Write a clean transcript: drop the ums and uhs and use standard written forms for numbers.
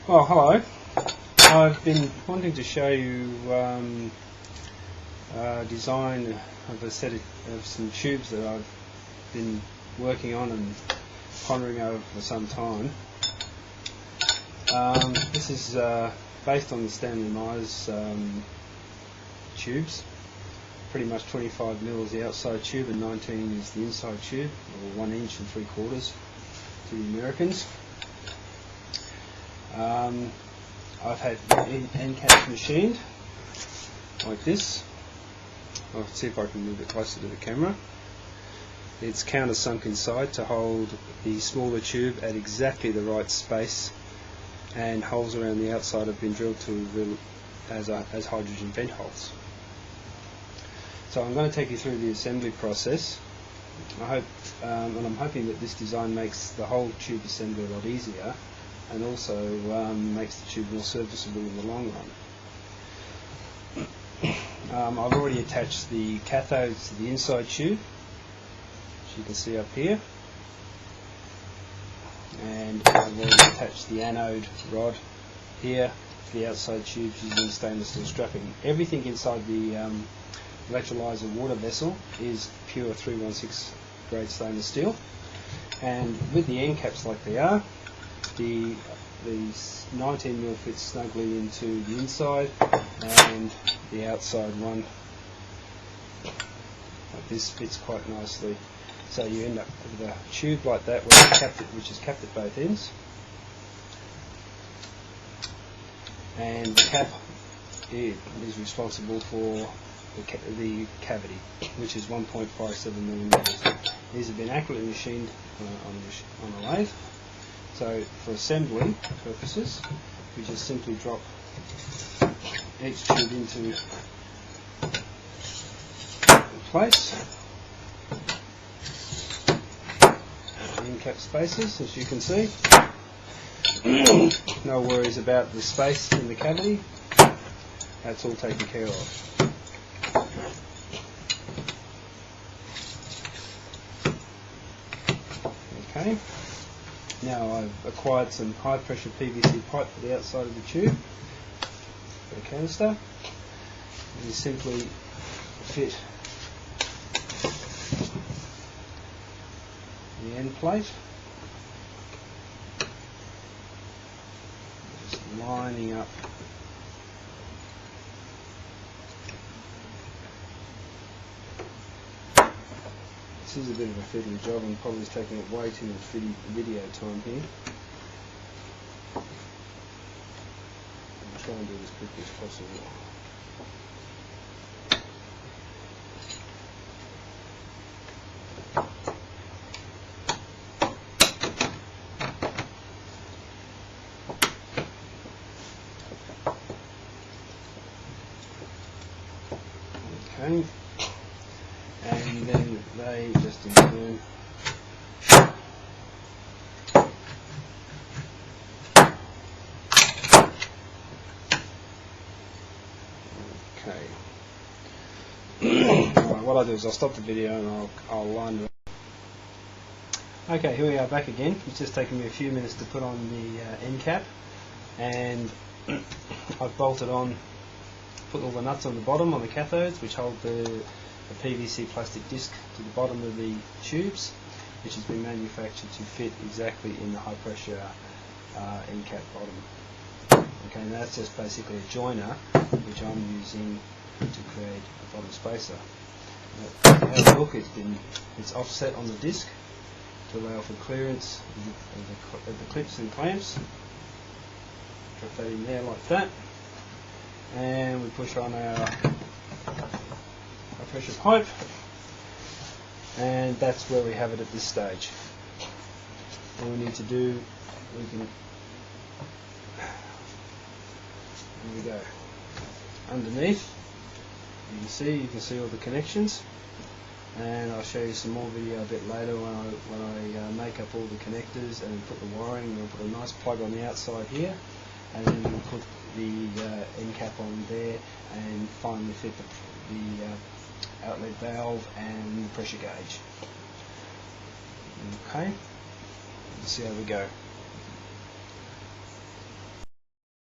Well, hello. I've been wanting to show you design of a set of some tubes that I've been working on and pondering over for some time. This is based on the Stanley Meyers tubes. Pretty much 25 mil is the outside tube and 19 is the inside tube, or 1 inch and 3/4 to the Americans. I've had end caps machined like this. I'll see if I can move it closer to the camera. It's countersunk inside to hold the smaller tube at exactly the right space, and holes around the outside have been drilled to as hydrogen vent holes. So I'm going to take you through the assembly process. I hope, and I'm hoping that this design makes the whole tube assembly a lot easier, and also makes the tube more serviceable in the long run. I've already attached the cathodes to the inside tube, which you can see up here, and I've already attached the anode rod here to the outside tubes using stainless steel strapping. Everything inside the electrolyzer water vessel is pure 316 grade stainless steel, and with the end caps like they are, these 19 mil fits snugly into the inside, and the outside one like this fits quite nicely. So you end up with a tube like that which is capped at both ends, and the cap is responsible for the cavity, which is 1.57 millimeters. These have been accurately machined on a lathe. So for assembly purposes, we just simply drop each tube into place. In cap spaces, as you can see. No worries about the space in the cavity. That's all taken care of. Okay. Now I've acquired some high pressure PVC pipe for the outside of the tube for the canister. And you simply fit the end plate, just lining up This is a bit of a fiddly job, and probably taking up way too much video time here. I'll try and do it as quickly as possible. Okay. And then they just in turn Alright, what I'll do is I'll stop the video and I'll line it up. Okay, here we are back again. It's just taken me a few minutes to put on the end cap, and I've bolted on, put all the nuts on the bottom on the cathodes, which hold the PVC plastic disc to the bottom of the tubes, which has been manufactured to fit exactly in the high pressure end cap bottom. Okay, and that's just basically a joiner which I'm using to create a bottom spacer. Have a look, it's offset on the disc to allow for clearance of the clips and clamps. Drop that in there like that, and we push on our pressure pipe, and that's where we have it at this stage. All we need to do, there we go. Underneath, you can see all the connections, and I'll show you some more video a bit later when I make up all the connectors and put the wiring. We'll put a nice plug on the outside here, and then we'll put the end cap on there, and finally fit the outlet valve and the pressure gauge. Okay, let's see how we go.